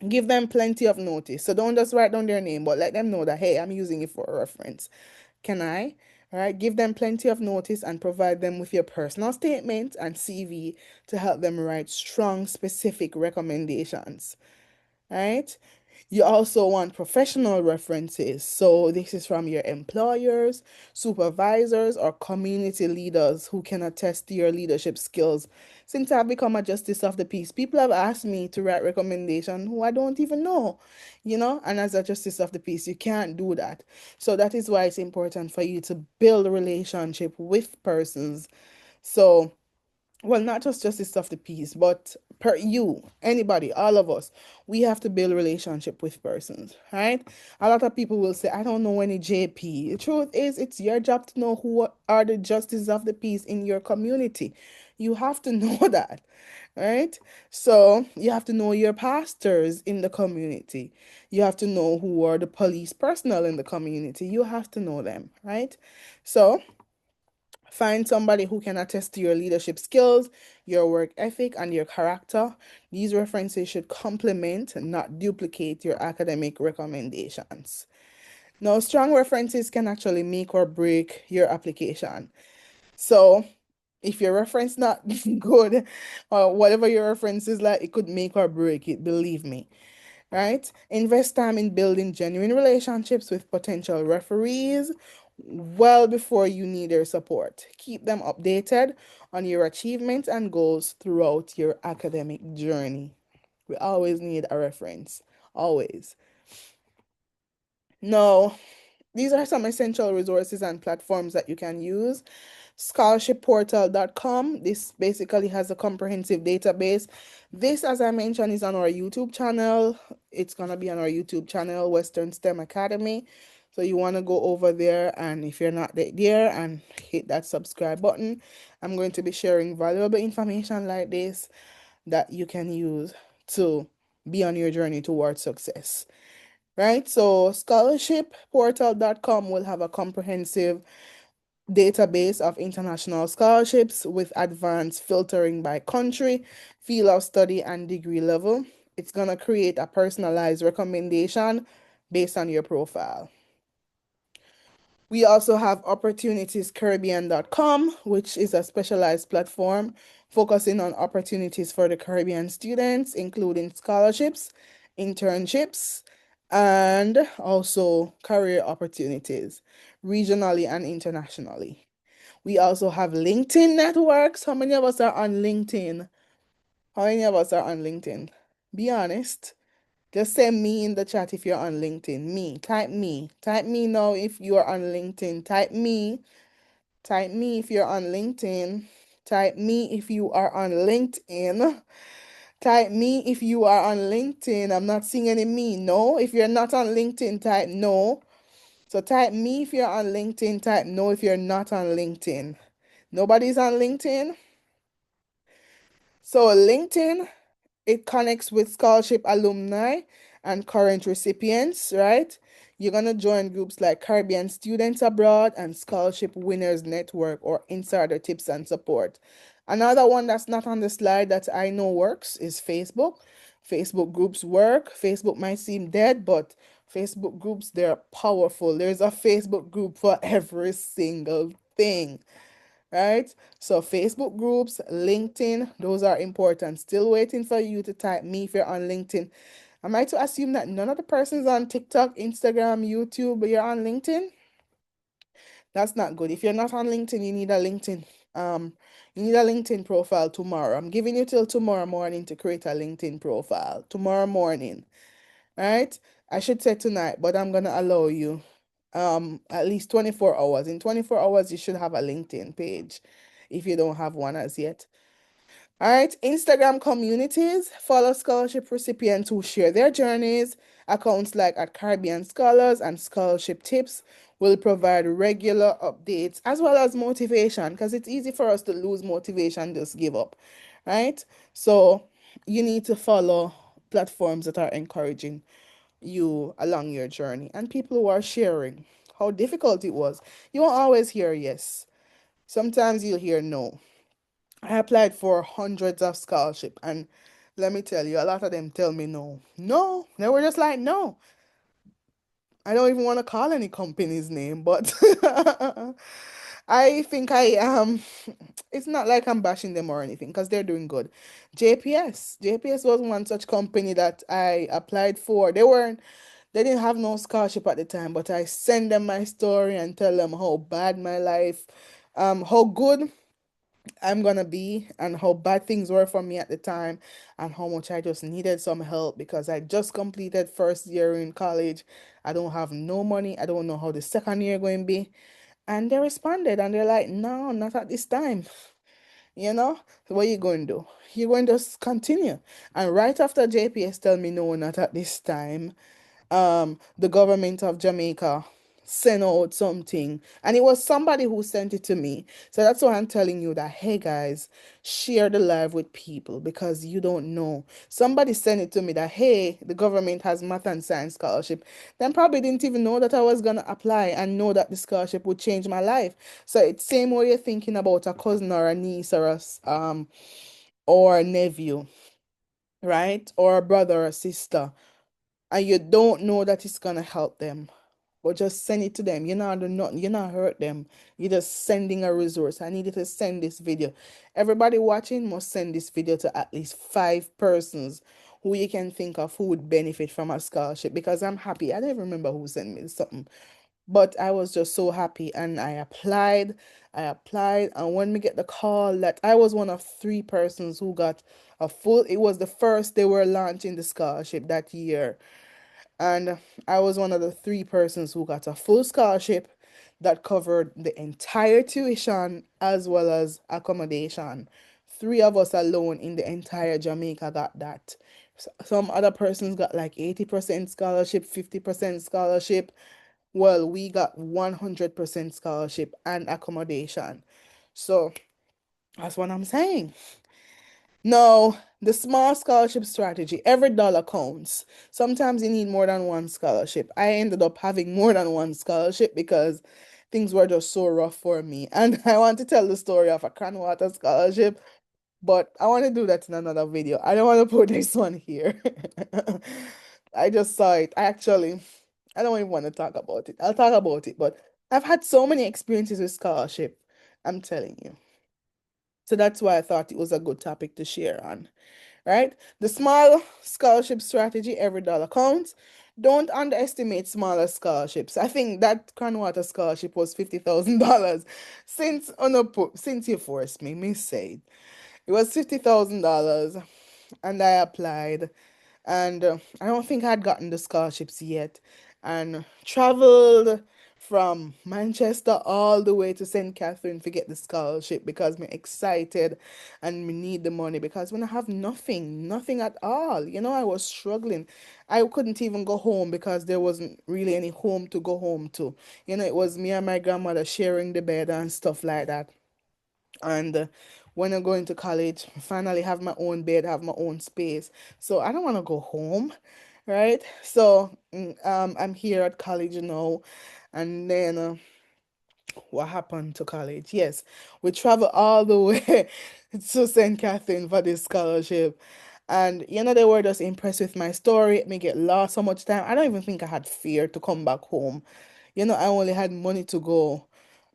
Give them plenty of notice. So don't just write down their name, but let them know that, hey, I'm using it for a reference. Can I? All right, give them plenty of notice and provide them with your personal statement and CV to help them write strong, specific recommendations, right? You also want professional references. So this is from your employers, supervisors, or community leaders who can attest to your leadership skills. Since I've become a justice of the peace, people have asked me to write recommendation who I don't even know, and as a justice of the peace, you can't do that. So that is why it's important for you to build a relationship with persons. So well, not just justice of the peace, but anybody, all of us, we have to build relationship with persons, right? A lot of people will say, I don't know any JP. The truth is, it's your job to know who are the justices of the peace in your community. You have to know that, right? So you have to know your pastors in the community. You have to know who are the police personnel in the community. You have to know them, right? So find somebody who can attest to your leadership skills, your work ethic, and your character. These references should complement, not duplicate, your academic recommendations. Now, strong references can actually make or break your application. So, if your reference not good, or whatever your reference is like, it could make or break it, believe me, right? Invest time in building genuine relationships with potential referees well before you need their support. Keep them updated on your achievements and goals throughout your academic journey. We always need a reference, always. Now, these are some essential resources and platforms that you can use. Scholarshipportal.com. This basically has a comprehensive database. This, as I mentioned, is on our YouTube channel. It's going to be on our YouTube channel, Western STEM Academy. So you want to go over there, and if you're not there, and hit that subscribe button. I'm going to be sharing valuable information like this that you can use to be on your journey towards success. Right? So scholarshipportal.com will have a comprehensive database of international scholarships with advanced filtering by country, field of study, and degree level. It's going to create a personalized recommendation based on your profile. We also have opportunitiescaribbean.com, which is a specialized platform focusing on opportunities for the Caribbean students, including scholarships, internships, and also career opportunities, regionally and internationally. We also have LinkedIn networks. How many of us are on LinkedIn? How many of us are on LinkedIn? Be honest. Just say me in the chat if you're on LinkedIn. Me. Type me. Type me now if you are on LinkedIn. Type me. Type me if you're on LinkedIn. Type me if you are on LinkedIn. Type me if you are on LinkedIn. I'm not seeing any me. No. If you're not on LinkedIn, type no. So type me if you're on LinkedIn. Type no if you're not on LinkedIn. Nobody's on LinkedIn? So LinkedIn, it connects with scholarship alumni and current recipients, right? You're going to join groups like Caribbean Students Abroad and Scholarship Winners Network or Insider Tips and Support. Another one that's not on the slide that I know works is Facebook. Facebook groups work. Facebook might seem dead, but Facebook groups, they're powerful. There's a Facebook group for every single thing, right? So Facebook groups, LinkedIn, those are important. Still waiting for you to type me if you're on LinkedIn. Am I to assume that none of the persons on TikTok, Instagram, YouTube, but you're on LinkedIn? That's not good. If you're not on LinkedIn, you need a LinkedIn. Um, you need a LinkedIn profile tomorrow. I'm giving you till tomorrow morning to create a LinkedIn profile. Tomorrow morning, right? I should say tonight, but I'm gonna allow you at least 24 hours. In 24 hours, you should have a LinkedIn page if you don't have one as yet. All right, Instagram communities follow scholarship recipients who share their journeys. Accounts like at Caribbean Scholars and Scholarship Tips will provide regular updates as well as motivation because it's easy for us to lose motivation, just give up, right? So you need to follow platforms that are encouraging you along your journey and people who are sharing how difficult it was. You won't always hear yes. Sometimes you'll hear no. I applied for hundreds of scholarship and let me tell you, a lot of them tell me no. No, they were just like, no. I don't even want to call any company's name, but I think I it's not like I'm bashing them or anything because they're doing good. JPS was one such company that I applied for. They didn't have no scholarship at the time, but I send them my story and tell them how bad my life, how good I'm gonna be and how bad things were for me at the time and how much I just needed some help because I just completed first year in college. I don't have no money. I don't know how the second year going to be. And they responded and they're like, no, not at this time. You know, so what you going to do? You're going to just continue. And right after JPS tell me no, not at this time, the government of Jamaica sent out something, and it was somebody who sent it to me. So that's why I'm telling you that, hey guys, share the live with people because you don't know. Somebody sent it to me that, hey, the government has math and science scholarship. Then probably didn't even know that I was gonna apply and know that the scholarship would change my life. So it's same way you're thinking about a cousin or a niece or or a nephew, right? Or a brother or a sister and you don't know that it's gonna help them, but just send it to them. You're not doing nothing, you're not hurt them. You're just sending a resource. I need you to send this video. Everybody watching must send this video to at least 5 persons who you can think of who would benefit from a scholarship because I'm happy. I don't even remember who sent me something, but I was just so happy and I applied, and when we get the call that I was one of 3 persons who got a full, it was the first they were launching the scholarship that year and I was one of the 3 persons who got a full scholarship that covered the entire tuition as well as accommodation. 3 of us alone in the entire Jamaica got that. Some other persons got like 80% scholarship, 50% scholarship. Well, we got 100% scholarship and accommodation. So that's what I'm saying. No, the small scholarship strategy, every dollar counts. Sometimes you need more than one scholarship. I ended up having more than one scholarship because things were just so rough for me. And I want to tell the story of a Cranwater scholarship, but I want to do that in another video. I don't want to put this one here. I just saw it. I don't even want to talk about it. I'll talk about it, but I've had so many experiences with scholarship. I'm telling you. So that's why I thought it was a good topic to share on, right? The small scholarship strategy, every dollar counts. Don't underestimate smaller scholarships. I think that Cranwater scholarship was $50,000. Since you forced me say it was $50,000 and I applied and I don't think I'd gotten the scholarships yet, and traveled from Manchester all the way to St. Catherine to get the scholarship because me excited and me need the money because when I have nothing at all, I was struggling. I couldn't even go home because there wasn't really any home to go home to. It was me and my grandmother sharing the bed and stuff like that. And when I go into college, finally have my own bed, have my own space. So I don't want to go home, right? So I'm here at college now, and then what happened to college? Yes, we travel all the way to St. Catherine for this scholarship, And they were just impressed with my story. Me get lost so much time. I don't even think I had fear to come back home. I only had money to go.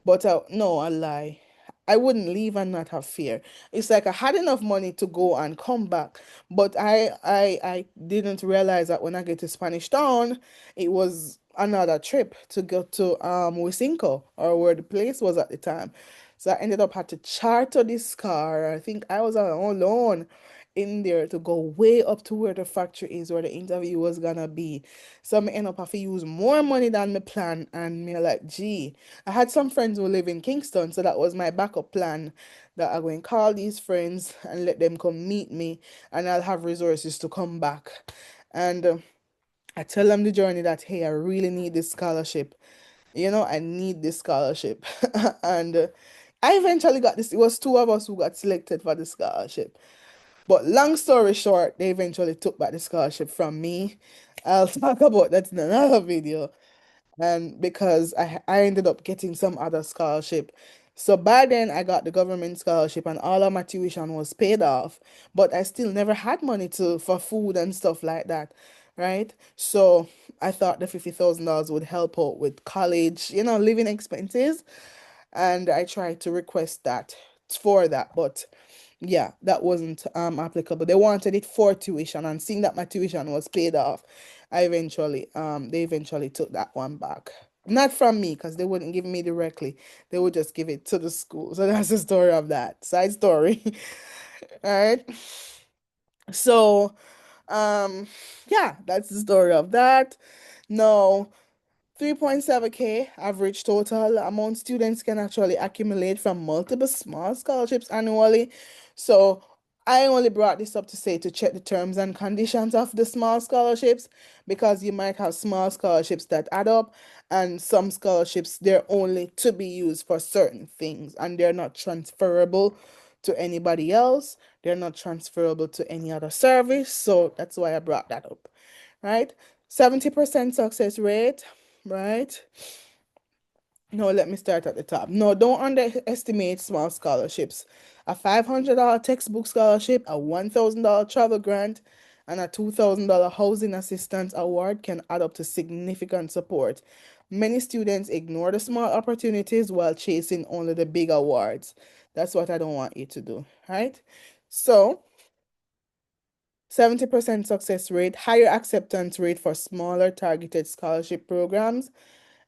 But no, I lie. I wouldn't leave and not have fear. It's like I had enough money to go and come back, but I didn't realize that when I get to Spanish Town, it was another trip to go to Huisinco, or where the place was at the time. So I ended up had to charter this car. I think I was alone in there to go way up to where the factory is, where the interview was gonna be. So I end up having to use more money than me plan, and me like, gee, I had some friends who live in Kingston, so that was my backup plan. That I'm going to call these friends and let them come meet me, and I'll have resources to come back. And I tell them the journey that, hey, I really need this scholarship. I need this scholarship. And I eventually got this. It was two of us who got selected for the scholarship. But long story short, they eventually took back the scholarship from me. I'll talk about that in another video. And because I ended up getting some other scholarship. So by then I got the government scholarship and all of my tuition was paid off, but I still never had money to for food and stuff like that, right? So I thought the $50,000 would help out with college, living expenses, and I tried to request that for that, but yeah, that wasn't applicable. They wanted it for tuition, and seeing that my tuition was paid off, they eventually took that one back. Not from me, because they wouldn't give me directly. They would just give it to the school. So that's the story of that. Side story. All right. So, um, yeah, that's the story of that. No. 3.7K average total amount students can actually accumulate from multiple small scholarships annually. So I only brought this up to say to check the terms and conditions of the small scholarships, because you might have small scholarships that add up, and some scholarships they're only to be used for certain things and they're not transferable to anybody else. They're not transferable to any other service. So that's why I brought that up, right? 70% success rate, right? No, let me start at the top. No, don't underestimate small scholarships. A $500 textbook scholarship, a $1,000 travel grant, and a $2,000 housing assistance award can add up to significant support. Many students ignore the small opportunities while chasing only the big awards. That's what I don't want you to do, right? So, 70% success rate, higher acceptance rate for smaller targeted scholarship programs,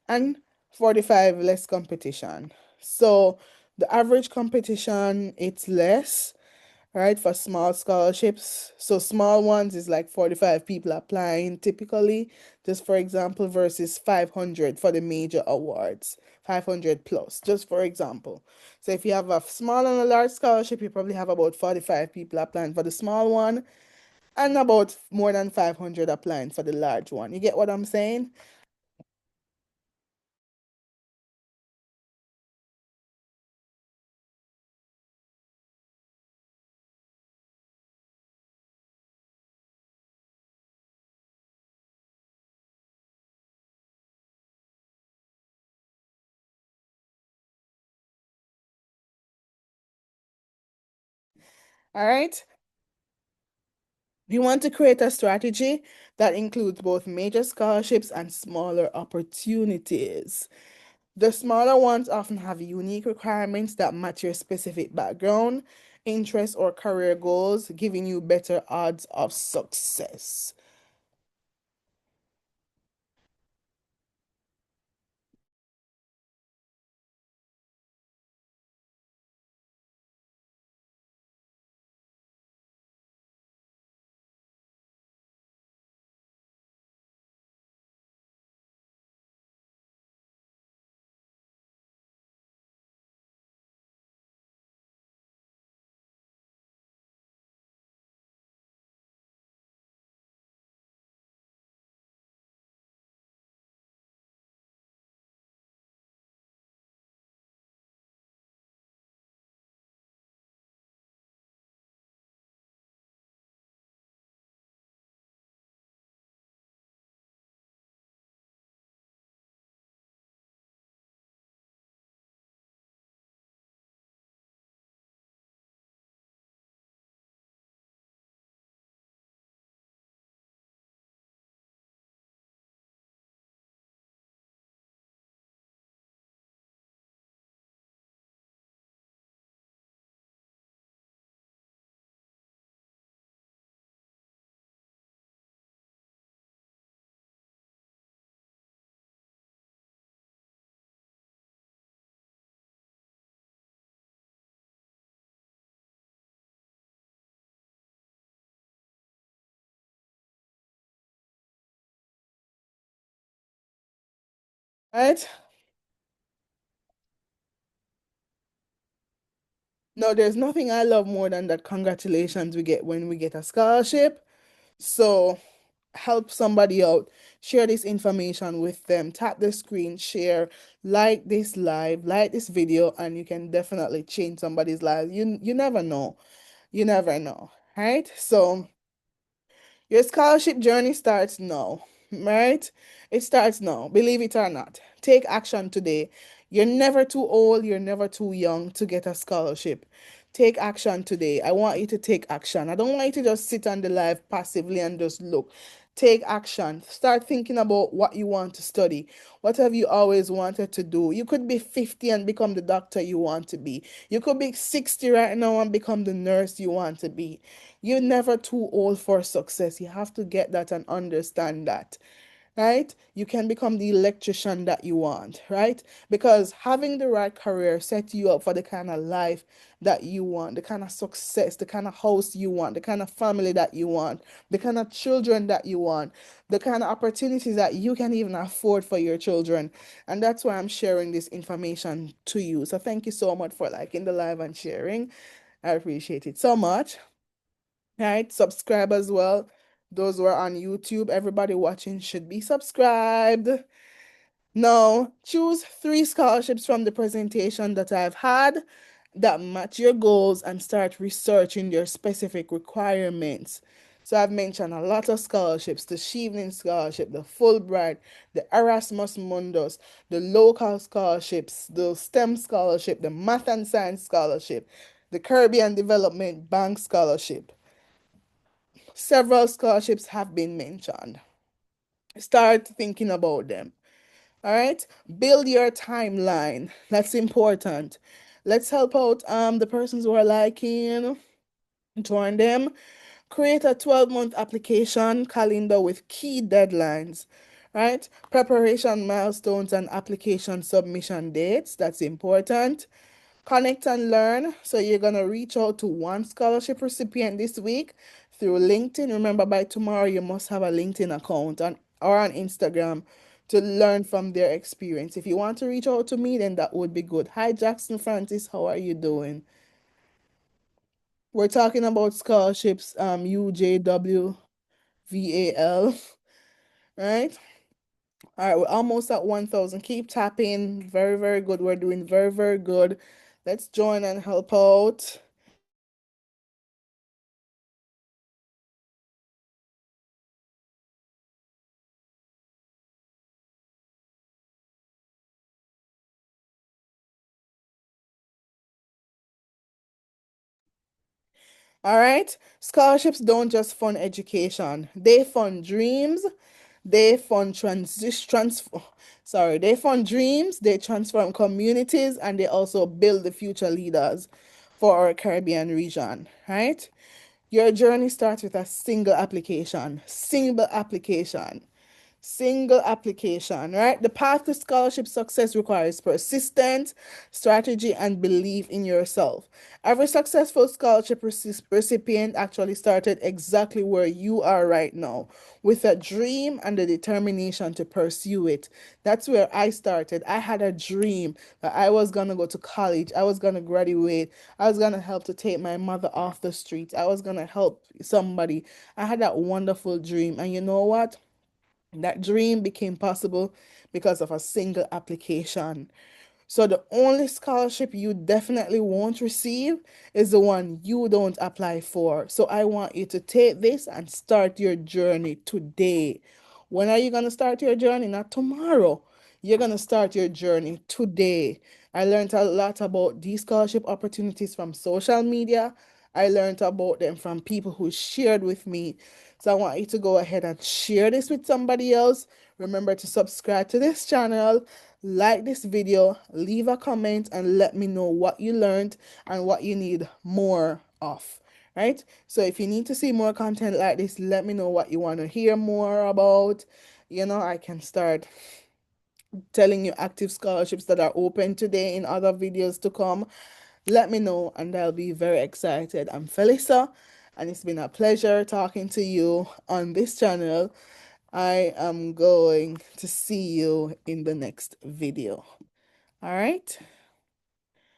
and 45 less competition. So the average competition it's less, right, for small scholarships. So small ones is like 45 people applying typically, just for example, versus 500 for the major awards. 500 plus, just for example. So if you have a small and a large scholarship, you probably have about 45 people applying for the small one and about more than 500 applying for the large one. You get what I'm saying? All right. We want to create a strategy that includes both major scholarships and smaller opportunities. The smaller ones often have unique requirements that match your specific background, interests, or career goals, giving you better odds of success. right? No, there's nothing I love more than that congratulations we get when we get a scholarship. So help somebody out, share this information with them, tap the screen, share, like this live, like this video, and you can definitely change somebody's life. You never know. You never know, right? So your scholarship journey starts now, right? It starts now, believe it or not. Take action today. You're never too old, you're never too young to get a scholarship. Take action today. I want you to take action. I don't want you to just sit on the live passively and just look. Take action. Start thinking about what you want to study. What have you always wanted to do? You could be 50 and become the doctor you want to be. You could be 60 right now and become the nurse you want to be. You're never too old for success. You have to get that and understand that, right? You can become the electrician that you want, right? Because having the right career sets you up for the kind of life that you want, the kind of success, the kind of house you want, the kind of family that you want, the kind of children that you want, the kind of opportunities that you can even afford for your children. And that's why I'm sharing this information to you. So thank you so much for liking the live and sharing. I appreciate it so much. Right? Subscribe as well. Those who are on YouTube, everybody watching should be subscribed. Now, choose three scholarships from the presentation that I've had that match your goals and start researching your specific requirements. So I've mentioned a lot of scholarships, the Chevening Scholarship, the Fulbright, the Erasmus Mundus, the local scholarships, the STEM Scholarship, the Math and Science Scholarship, the Caribbean Development Bank Scholarship. Several scholarships have been mentioned. Start thinking about them. All right. Build your timeline. That's important. Let's help out the persons who are liking, join them. Create a 12-month application calendar with key deadlines. Right? Preparation milestones and application submission dates. That's important. Connect and learn. So you're going to reach out to one scholarship recipient this week through LinkedIn. Remember, by tomorrow, you must have a LinkedIn account or on Instagram to learn from their experience. If you want to reach out to me, then that would be good. Hi, Jackson Francis. How are you doing? We're talking about scholarships, UJWVAL, right? All right, we're almost at 1,000. Keep tapping. Very, very good. We're doing very, very good. Let's join and help out. All right. Scholarships don't just fund education. They fund dreams. They fund they fund dreams, they transform communities, and they also build the future leaders for our Caribbean region, right? Your journey starts with a single application. Single application. Single application, right? The path to scholarship success requires persistence, strategy, and belief in yourself. Every successful scholarship recipient actually started exactly where you are right now, with a dream and the determination to pursue it. That's where I started. I had a dream that I was going to go to college, I was going to graduate, I was going to help to take my mother off the streets, I was going to help somebody. I had that wonderful dream. And you know what? That dream became possible because of a single application. So the only scholarship you definitely won't receive is the one you don't apply for. So I want you to take this and start your journey today. When are you going to start your journey? Not tomorrow. You're going to start your journey today. I learned a lot about these scholarship opportunities from social media. I learned about them from people who shared with me. So I want you to go ahead and share this with somebody else. Remember to subscribe to this channel, like this video, leave a comment, and let me know what you learned and what you need more of. Right? So if you need to see more content like this, let me know what you want to hear more about. I can start telling you active scholarships that are open today in other videos to come. Let me know and I'll be very excited. I'm Felisa, and it's been a pleasure talking to you on this channel. I am going to see you in the next video. All right.